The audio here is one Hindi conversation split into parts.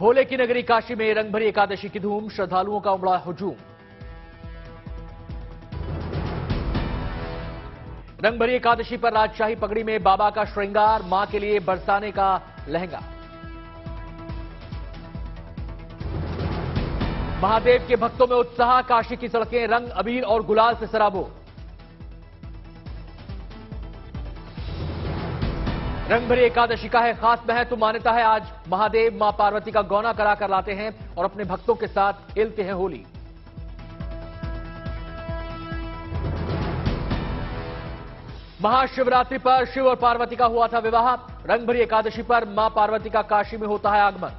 भोले की नगरी काशी में रंगभरी एकादशी की धूम, श्रद्धालुओं का उमड़ा हुजूम। रंगभरी एकादशी पर राजशाही पगड़ी में बाबा का श्रृंगार, मां के लिए बरसाने का लहंगा। महादेव के भक्तों में उत्साह, काशी की सड़कें रंग, अबीर और गुलाल से सराबोर। रंगभरी एकादशी का है खास महत्व, मान्यता है आज महादेव मां पार्वती का गौना कराकर लाते हैं और अपने भक्तों के साथ खेलते हैं होली। महाशिवरात्रि पर शिव और पार्वती का हुआ था विवाह, रंगभरी एकादशी पर मां पार्वती का काशी में होता है आगमन।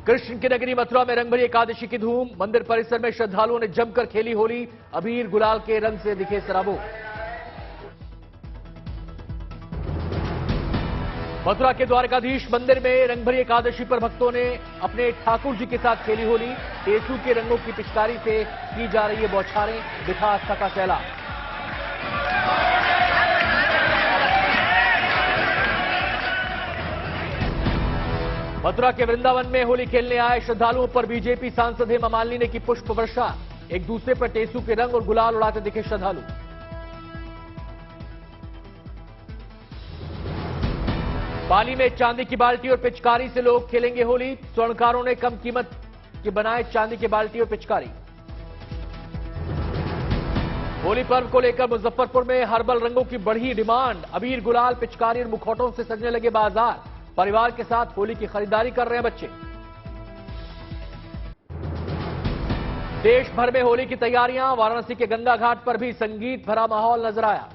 कृष्ण की नगरी मथुरा में रंगभरी एकादशी की धूम, मंदिर परिसर में श्रद्धालुओं ने जमकर खेली होली, अबीर गुलाल के रंग से दिखे सराबोर। मथुरा के द्वारकाधीश मंदिर में रंगभरी एकादशी पर भक्तों ने अपने ठाकुर जी के साथ खेली होली, टेसू के रंगों की पिचकारी से की जा रही है बौछारें, दिखा आस्था का सैलाब। मथुरा के वृंदावन में होली खेलने आए श्रद्धालुओं पर बीजेपी सांसद हेमा मालिनी ने की पुष्प वर्षा, एक दूसरे पर टेसू के रंग और गुलाल उड़ाते दिखे श्रद्धालु। पाली में चांदी की बाल्टी और पिचकारी से लोग खेलेंगे होली, स्वर्णकारों ने कम कीमत के बनाए चांदी की बाल्टी और पिचकारी। होली पर्व को लेकर मुजफ्फरपुर में हर्बल रंगों की बढ़ी डिमांड, अबीर गुलाल पिचकारी और मुखौटों से सजने लगे बाजार, परिवार के साथ होली की खरीदारी कर रहे हैं बच्चे। देश भर में होली की तैयारियां, वाराणसी के गंगा घाट पर भी संगीत भरा माहौल नजर आया।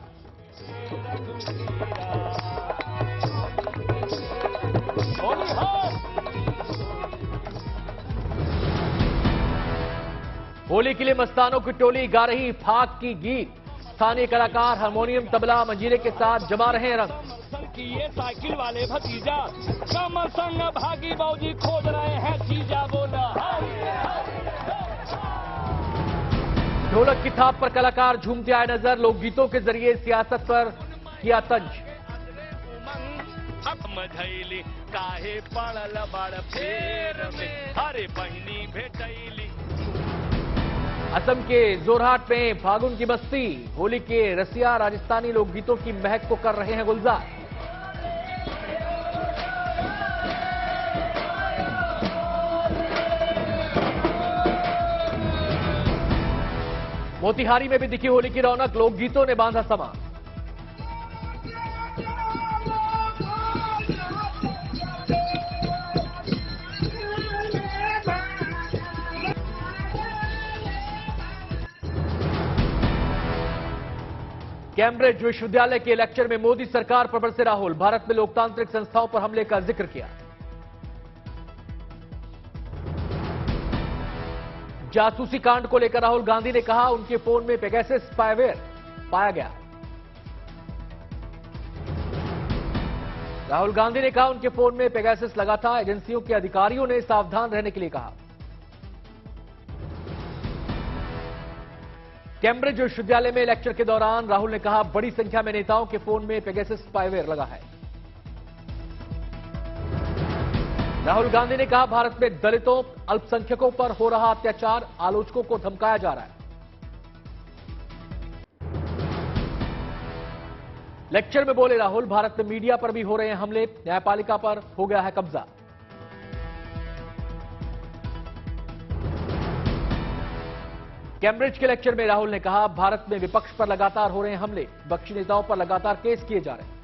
होली के लिए मस्तानों की टोली गा रही फाग की गीत, स्थानीय कलाकार हारमोनियम, तबला, मंजीरे के साथ जमा रहे हैं रंग। ये साइकिल वाले भतीजा कमर संग भागी बौजी खोज रहे हैं चीजा, बोला ढोलक की थाप पर कलाकार झूमते आए नजर, लोकगीतों के जरिए सियासत पर किया तंज। मझैली काहे पड़ल बड़ फेर में, अरे बहनी भेटैली। असम के जोरहाट में फागुन की मस्ती, होली के रसिया राजस्थानी लोकगीतों की महक को कर रहे हैं गुलजार। मोतिहारी में भी दिखी होली की रौनक, लोकगीतों ने बांधा समा। कैम्ब्रिज विश्वविद्यालय के लेक्चर में मोदी सरकार पर बरसे राहुल, भारत में लोकतांत्रिक संस्थाओं पर हमले का जिक्र किया। जासूसी कांड को लेकर राहुल गांधी ने कहा उनके फोन में पेगासस स्पाईवेयर पाया गया। राहुल गांधी ने कहा उनके फोन में पेगासस लगा था, एजेंसियों के अधिकारियों ने सावधान रहने के लिए कहा। कैम्ब्रिज विश्वविद्यालय में लेक्चर के दौरान राहुल ने कहा बड़ी संख्या में नेताओं के फोन में पेगासस स्पाईवेयर लगा है। राहुल गांधी ने कहा भारत में दलितों, अल्पसंख्यकों पर हो रहा अत्याचार, आलोचकों को धमकाया जा रहा है। लेक्चर में बोले राहुल, भारत में मीडिया पर भी हो रहे हैं हमले, न्यायपालिका पर हो गया है कब्जा। कैम्ब्रिज के लेक्चर में राहुल ने कहा भारत में विपक्ष पर लगातार हो रहे हैं हमले, विपक्षी नेताओं पर लगातार केस किए जा रहे हैं।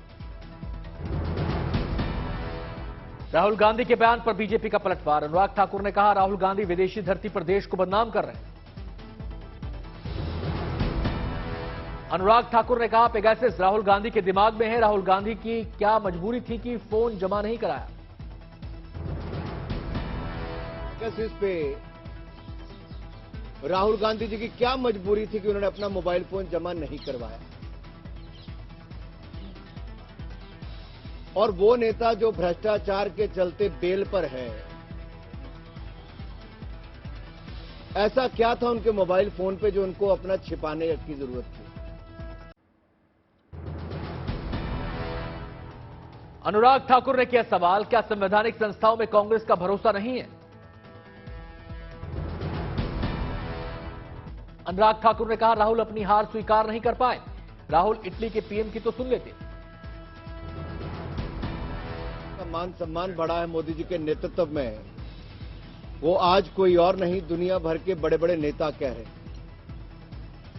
राहुल गांधी के बयान पर बीजेपी का पलटवार, अनुराग ठाकुर ने कहा राहुल गांधी विदेशी धरती पर देश को बदनाम कर रहे हैं। अनुराग ठाकुर ने कहा पेगासस राहुल गांधी के दिमाग में है, राहुल गांधी की क्या मजबूरी थी कि फोन जमा नहीं कराया। पेगासस पे राहुल गांधी जी की क्या मजबूरी थी कि उन्होंने अपना मोबाइल फोन जमा नहीं करवाया। और वो नेता जो भ्रष्टाचार के चलते बेल पर है, ऐसा क्या था उनके मोबाइल फोन पे जो उनको अपना छिपाने की जरूरत थी। अनुराग ठाकुर ने किया सवाल, क्या संवैधानिक संस्थाओं में कांग्रेस का भरोसा नहीं है? अनुराग ठाकुर ने कहा, राहुल अपनी हार स्वीकार नहीं कर पाए। राहुल इटली के पीएम की तो सुन लेते। मान सम्मान बढ़ा है मोदी जी के नेतृत्व में, वो आज कोई और नहीं, दुनिया भर के बड़े बड़े नेता कह रहे।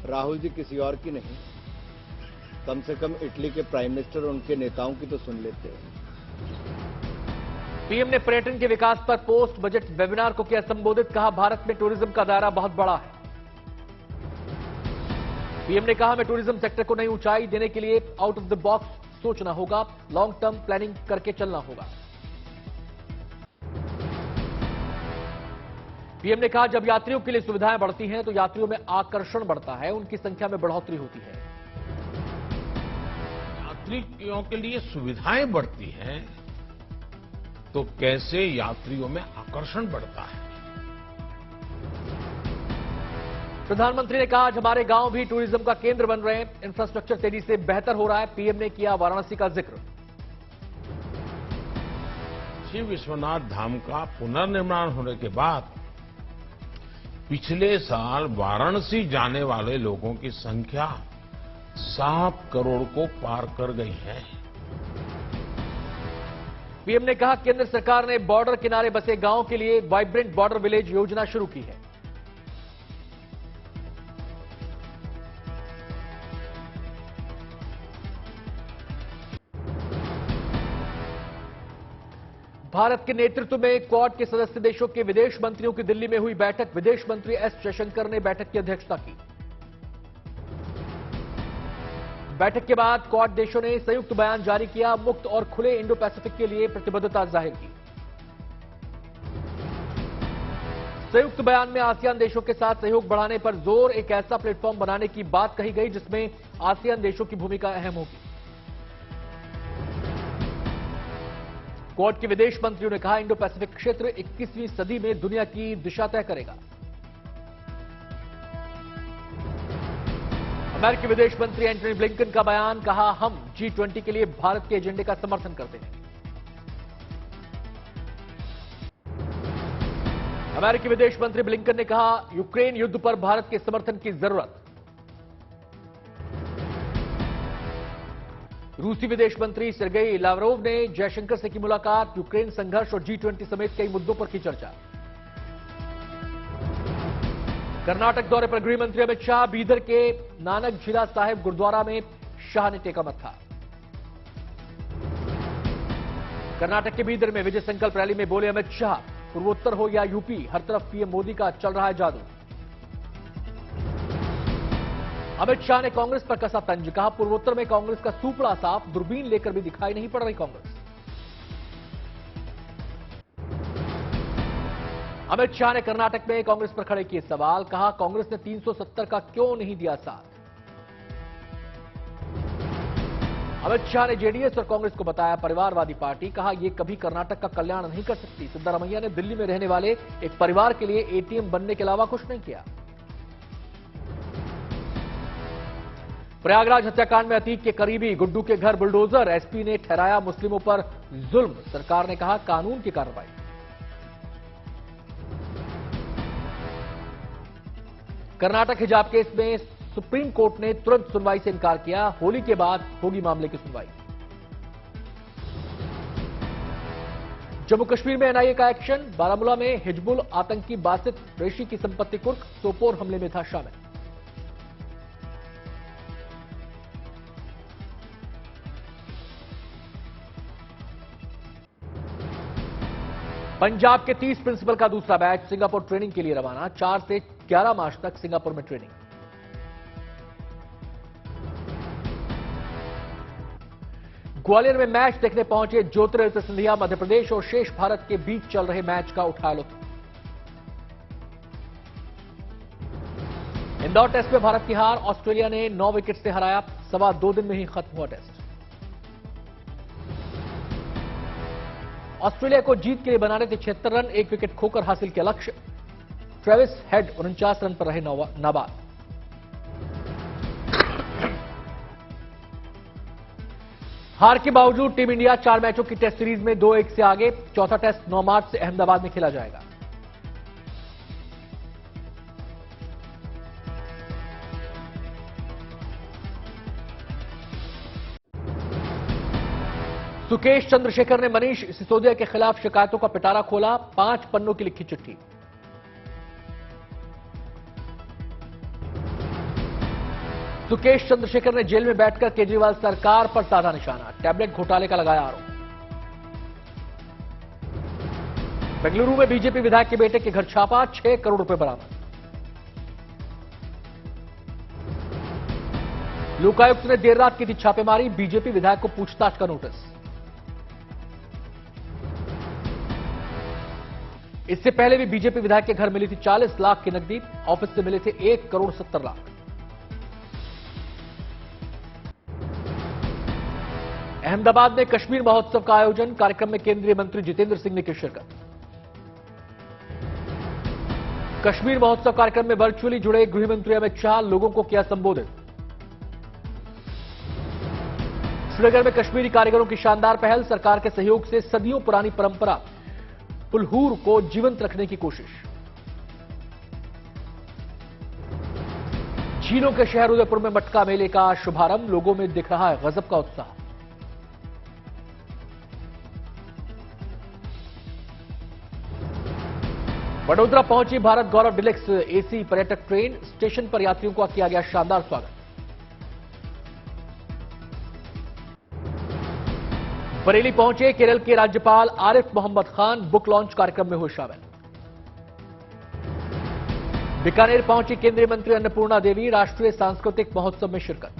राहुल जी किसी और की नहीं, कम से कम इटली के प्राइम मिनिस्टर और उनके नेताओं की तो सुन लेते हैं। पीएम ने पर्यटन के विकास पर पोस्ट बजट वेबिनार को किया संबोधित। कहा, भारत में टूरिज्म का दायरा बहुत बड़ा है। पीएम ने कहा, हमें टूरिज्म सेक्टर को नई ऊंचाई देने के लिए आउट ऑफ द बॉक्स सोचना होगा, लॉन्ग टर्म प्लानिंग करके चलना होगा। पीएम ने कहा, जब यात्रियों के लिए सुविधाएं बढ़ती हैं तो यात्रियों में आकर्षण बढ़ता है, उनकी संख्या में बढ़ोतरी होती है। यात्रियों के लिए सुविधाएं बढ़ती हैं तो कैसे यात्रियों में आकर्षण बढ़ता है। प्रधानमंत्री ने कहा, आज हमारे गांव भी टूरिज्म का केंद्र बन रहे हैं, इंफ्रास्ट्रक्चर तेजी से बेहतर हो रहा है। पीएम ने किया वाराणसी का जिक्र। श्री विश्वनाथ धाम का पुनर्निर्माण होने के बाद पिछले साल वाराणसी जाने वाले लोगों की संख्या 7 करोड़ को पार कर गई है। पीएम ने कहा, केंद्र सरकार ने बॉर्डर किनारे बसे गांवों के लिए वाइब्रेंट बॉर्डर विलेज योजना शुरू की है। भारत के नेतृत्व में क्वाड के सदस्य देशों के विदेश मंत्रियों की दिल्ली में हुई बैठक। विदेश मंत्री एस जयशंकर ने बैठक की अध्यक्षता की। बैठक के बाद क्वाड देशों ने संयुक्त बयान जारी किया, मुक्त और खुले इंडो पैसिफिक के लिए प्रतिबद्धता जाहिर की। संयुक्त बयान में आसियान देशों के साथ सहयोग बढ़ाने पर जोर, एक ऐसा प्लेटफॉर्म बनाने की बात कही गई जिसमें आसियान देशों की भूमिका अहम होगी। क्वाड के विदेश मंत्रियों ने कहा, इंडो पैसिफिक क्षेत्र 21वीं सदी में दुनिया की दिशा तय करेगा। अमेरिकी विदेश मंत्री एंटनी ब्लिंकन का बयान, कहा, हम G20 के लिए भारत के एजेंडे का समर्थन करते हैं। अमेरिकी विदेश मंत्री ब्लिंकन ने कहा, यूक्रेन युद्ध पर भारत के समर्थन की जरूरत। रूसी विदेश मंत्री सर्गेई लावरोव ने जयशंकर से की मुलाकात, यूक्रेन संघर्ष और G20 समेत कई मुद्दों पर की चर्चा। कर्नाटक दौरे पर गृह मंत्री अमित शाह, बीदर के नानक झीला साहिब गुरुद्वारा में शाह ने टेका मत्था। कर्नाटक के बीदर में विजय संकल्प रैली में बोले अमित शाह, पूर्वोत्तर हो या यूपी, हर तरफ पीएम मोदी का चल रहा है जादू। अमित शाह ने कांग्रेस पर कसा तंज, कहा, पूर्वोत्तर में कांग्रेस का सूपड़ा साफ, दूरबीन लेकर भी दिखाई नहीं पड़ रही कांग्रेस। अमित शाह ने कर्नाटक में कांग्रेस पर खड़े किए सवाल, कहा, कांग्रेस ने 370 का क्यों नहीं दिया साथ। अमित शाह ने जेडीएस और कांग्रेस को बताया परिवारवादी पार्टी, कहा, यह कभी कर्नाटक का कल्याण नहीं कर सकती। सिद्धारमैया ने दिल्ली में रहने वाले एक परिवार के लिए एटीएम बनने के अलावा कुछ नहीं किया। प्रयागराज हत्याकांड में अतीक के करीबी गुड्डू के घर बुलडोजर, एसपी ने ठहराया मुस्लिमों पर जुल्म, सरकार ने कहा कानून की कार्रवाई। कर्नाटक हिजाब केस में सुप्रीम कोर्ट ने तुरंत सुनवाई से इनकार किया, होली के बाद होगी मामले की सुनवाई। जम्मू कश्मीर में एनआईए का एक्शन, बारामूला में हिजबुल आतंकी बासित रेशी की संपत्ति कुर्क, सोपोर हमले में था शामिल। पंजाब के 30 प्रिंसिपल का दूसरा बैच सिंगापुर ट्रेनिंग के लिए रवाना, 4 से 11 मार्च तक सिंगापुर में ट्रेनिंग। ग्वालियर में मैच देखने पहुंचे ज्योतिरादित्य सिंधिया, मध्य प्रदेश और शेष भारत के बीच चल रहे मैच का उठाया लुत्फ। इंदौर टेस्ट में भारत की हार, ऑस्ट्रेलिया ने 9 विकेट से हराया, 2.25 दिन में ही खत्म हुआ टेस्ट। ऑस्ट्रेलिया को जीत के लिए बनाने थे 76 रन, 1 विकेट खोकर हासिल किया लक्ष्य। ट्रेविस हेड 49 रन पर रहे नाबाद। हार के बावजूद टीम इंडिया 4 मैचों की टेस्ट सीरीज में 2-1 से आगे। चौथा टेस्ट 9 मार्च से अहमदाबाद में खेला जाएगा। सुकेश चंद्रशेखर ने मनीष सिसोदिया के खिलाफ शिकायतों का पिटारा खोला। 5 पन्नों की लिखी चिट्ठी। सुकेश चंद्रशेखर ने जेल में बैठकर केजरीवाल सरकार पर साधा निशाना। टैबलेट घोटाले का लगाया आरोप। बेंगलुरु में बीजेपी विधायक के बेटे के घर छापा। 6 करोड़ रुपए बरामद। लोकायुक्त ने देर रात की थी छापेमारी। बीजेपी विधायक को पूछताछ का नोटिस। इससे पहले भी बीजेपी विधायक के घर मिली थी 40 लाख की नकदी। ऑफिस से मिले थे 1 करोड़ 70 लाख। अहमदाबाद में कश्मीर महोत्सव का आयोजन। कार्यक्रम में केंद्रीय मंत्री जितेंद्र सिंह ने की शिरकत। कश्मीर महोत्सव कार्यक्रम में वर्चुअली जुड़े गृह मंत्री अमित शाह। लोगों को किया संबोधित। श्रीनगर में कश्मीरी कारीगरों की शानदार पहल। सरकार के सहयोग से सदियों पुरानी परंपरा पुलहूर को जीवंत रखने की कोशिश। झीलों के शहर उदयपुर में मटका मेले का शुभारंभ। लोगों में दिख रहा है गजब का उत्साह। वडोदरा पहुंची भारत गौरव डिलक्स एसी पर्यटक ट्रेन। स्टेशन पर यात्रियों का किया गया शानदार स्वागत। बरेली पहुंचे केरल के राज्यपाल आरिफ मोहम्मद खान। बुक लॉन्च कार्यक्रम में हुए शामिल। बीकानेर पहुंची केंद्रीय मंत्री अन्नपूर्णा देवी। राष्ट्रीय सांस्कृतिक महोत्सव में शिरकत।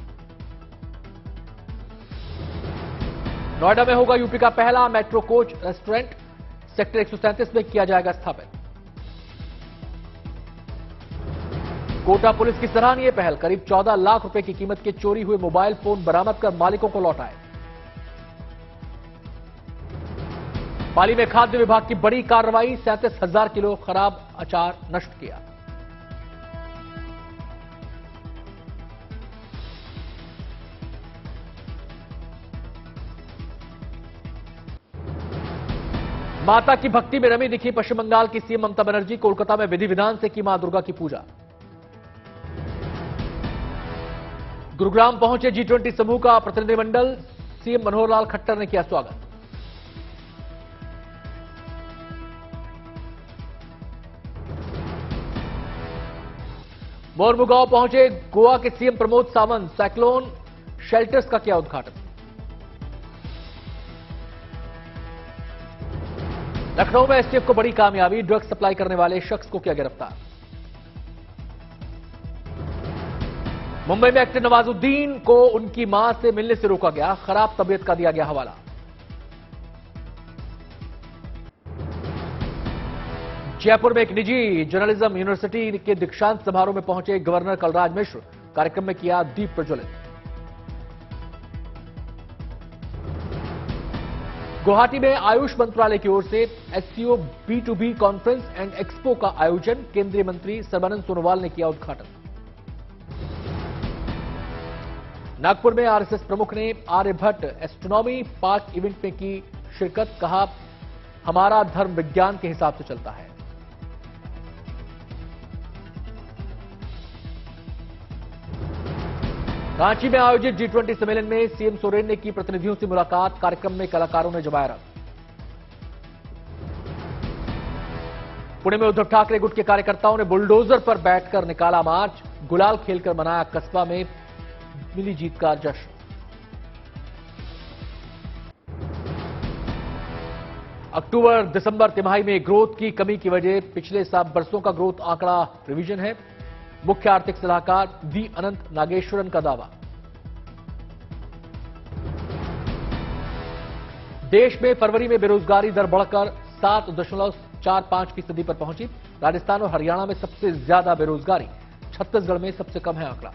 नोएडा में होगा यूपी का पहला मेट्रो कोच रेस्टोरेंट। सेक्टर 137 में किया जाएगा स्थापित। कोटा पुलिस की सराहनीय पहल। करीब 14 लाख रुपए की कीमत के चोरी हुए मोबाइल फोन बरामद कर मालिकों को लौटाए। पाली में खाद्य विभाग की बड़ी कार्रवाई। 37,000 किलो खराब अचार नष्ट किया। माता की भक्ति में रमी दिखी पश्चिम बंगाल की सीएम ममता बनर्जी। कोलकाता में विधि विधान से की मां दुर्गा की पूजा। गुरुग्राम पहुंचे G20 समूह का प्रतिनिधिमंडल। सीएम मनोहर लाल खट्टर ने किया स्वागत। मोरमुगांव पहुंचे गोवा के CM Pramod Sawant. Cyclone shelters का किया उद्घाटन। लखनऊ में एसटीएफ को बड़ी कामयाबी। ड्रग्स सप्लाई करने वाले शख्स को किया गिरफ्तार। मुंबई में एक्टर नवाजुद्दीन को उनकी मां से मिलने से रोका गया। खराब तबीयत का दिया गया हवाला। जयपुर में एक निजी जर्नलिज्म यूनिवर्सिटी के दीक्षांत समारोह में पहुंचे गवर्नर कलराज मिश्र। कार्यक्रम में किया दीप प्रज्वलित। गुवाहाटी में आयुष मंत्रालय की ओर से SCO B2B conference and expo का आयोजन। केंद्रीय मंत्री सर्बानंद सोनोवाल ने किया उद्घाटन। नागपुर में आरएसएस प्रमुख ने आर्यभट्ट एस्ट्रोनॉमी पार्क इवेंट में की शिरकत। कहा हमारा धर्म विज्ञान के हिसाब से चलता है। रांची में आयोजित G20 सम्मेलन में सीएम सोरेन ने की प्रतिनिधियों से मुलाकात। कार्यक्रम में कलाकारों ने जमाया रंग। पुणे में उद्धव ठाकरे गुट के कार्यकर्ताओं ने बुलडोजर पर बैठकर निकाला मार्च। गुलाल खेलकर मनाया कस्बा में मिली जीत का जश्न। अक्टूबर दिसंबर तिमाही में ग्रोथ की कमी की वजह पिछले 7 वर्षों का ग्रोथ आंकड़ा रिवीजन है। मुख्य आर्थिक सलाहकार वी अनंत नागेश्वरन का दावा। देश में फरवरी में बेरोजगारी दर बढ़कर 7.45% पर पहुंची। राजस्थान और हरियाणा में सबसे ज्यादा बेरोजगारी। छत्तीसगढ़ में सबसे कम है आंकड़ा।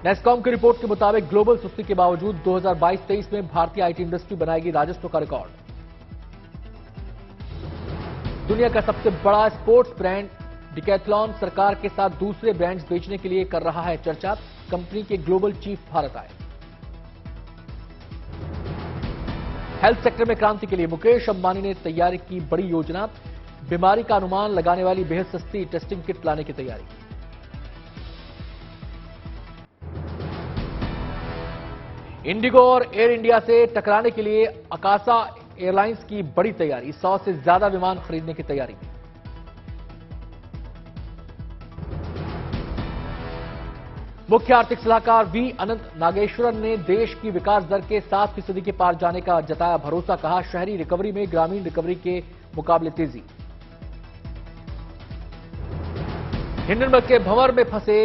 नेस्कॉम की रिपोर्ट के मुताबिक ग्लोबल सुस्ती के बावजूद 2022-23 में भारतीय आईटी इंडस्ट्री बनाएगी राजस्व का रिकॉर्ड। दुनिया का सबसे बड़ा स्पोर्ट्स ब्रांड डिकैथलॉन सरकार के साथ दूसरे ब्रांड्स बेचने के लिए कर रहा है चर्चा। कंपनी के ग्लोबल चीफ भारत आए। हेल्थ सेक्टर में क्रांति के लिए मुकेश अंबानी ने तैयारी की बड़ी योजना। बीमारी का अनुमान लगाने वाली बेहद सस्ती टेस्टिंग किट लाने की तैयारी। इंडिगो और एयर इंडिया से टकराने के लिए अकासा एयरलाइंस की बड़ी तैयारी। 100 से ज्यादा विमान खरीदने की तैयारी। मुख्य आर्थिक सलाहकार वी अनंत नागेश्वरन ने देश की विकास दर के 7% के पार जाने का जताया भरोसा। कहा, शहरी रिकवरी में ग्रामीण रिकवरी के मुकाबले तेजी। हिंडनबर्ग के भंवर में फंसे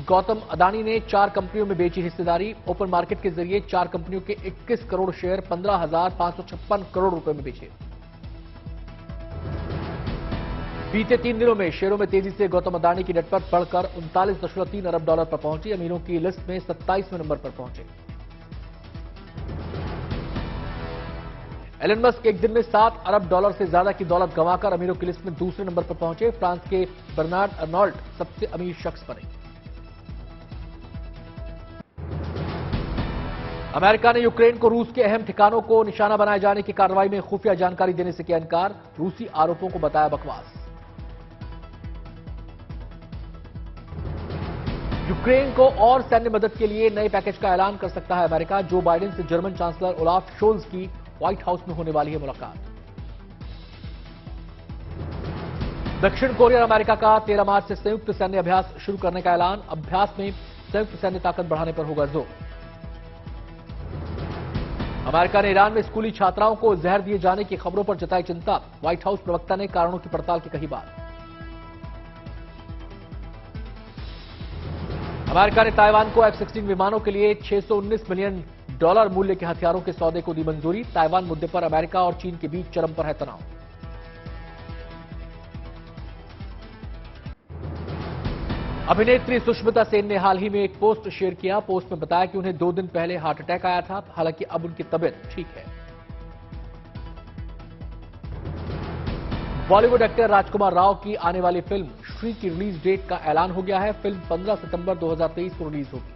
गौतम अदानी ने 4 कंपनियों में बेची हिस्सेदारी। ओपन मार्केट के जरिए 4 कंपनियों के 21 करोड़ शेयर 15,556 करोड़ रुपए में बेचे। बीते 3 दिनों में शेयरों में तेजी से गौतम अदानी की नेटवर्थ बढ़कर 39.3 अरब डॉलर पर पहुंची। अमीरों की लिस्ट में 27वें नंबर पर पहुंचे। एलन मस्क एक दिन में 7 अरब डॉलर से ज्यादा की दौलत गंवाकर अमीरों की लिस्ट में दूसरे नंबर पर पहुंचे। फ्रांस के बर्नार्ड अर्नॉल्ट सबसे अमीर शख्स बने। अमेरिका ने यूक्रेन को रूस के अहम ठिकानों को निशाना बनाए जाने की कार्रवाई में खुफिया जानकारी देने से किया इनकार। रूसी आरोपों को बताया बकवास। यूक्रेन को और सैन्य मदद के लिए नए पैकेज का ऐलान कर सकता है अमेरिका। जो बाइडेन से जर्मन चांसलर ओलाफ शोल्ज की व्हाइट हाउस में होने वाली है मुलाकात। दक्षिण कोरिया और अमेरिका का 13 मार्च से संयुक्त सैन्य अभ्यास शुरू करने का ऐलान। अभ्यास में संयुक्त सैन्य ताकत बढ़ाने पर होगा जोर। अमेरिका ने ईरान में स्कूली छात्राओं को जहर दिए जाने की खबरों पर जताई चिंता। व्हाइट हाउस प्रवक्ता ने कारणों की पड़ताल की कही बात। अमेरिका ने ताइवान को F-16 विमानों के लिए $619 मिलियन मूल्य के हथियारों के सौदे को दी मंजूरी। ताइवान मुद्दे पर अमेरिका और चीन के बीच चरम पर है तनाव। अभिनेत्री सुष्मिता सेन ने हाल ही में एक पोस्ट शेयर किया। पोस्ट में बताया कि उन्हें 2 दिन पहले हार्ट अटैक आया था। हालांकि अब उनकी तबीयत ठीक है। बॉलीवुड एक्टर राजकुमार राव की आने वाली फिल्म श्री की रिलीज डेट का ऐलान हो गया है। फिल्म 15 सितंबर 2023 को रिलीज होगी।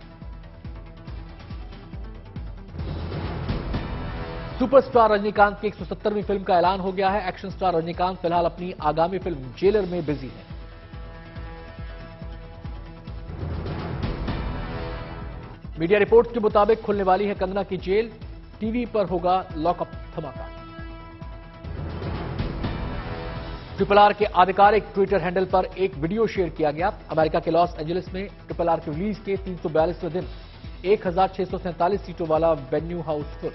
सुपरस्टार रजनीकांत की 170वीं फिल्म का ऐलान हो गया है। एक्शन स्टार रजनीकांत फिलहाल अपनी आगामी फिल्म जेलर में बिजी है। मीडिया रिपोर्ट्स के मुताबिक खुलने वाली है कंगना की जेल। टीवी पर होगा लॉकअप धमाका। RRR के आधिकारिक ट्विटर हैंडल पर एक वीडियो शेयर किया गया। अमेरिका के लॉस एंजलिस में RRR के रिलीज के 342वें दिन 1647 सीटों वाला वेन्यू हाउस फुल।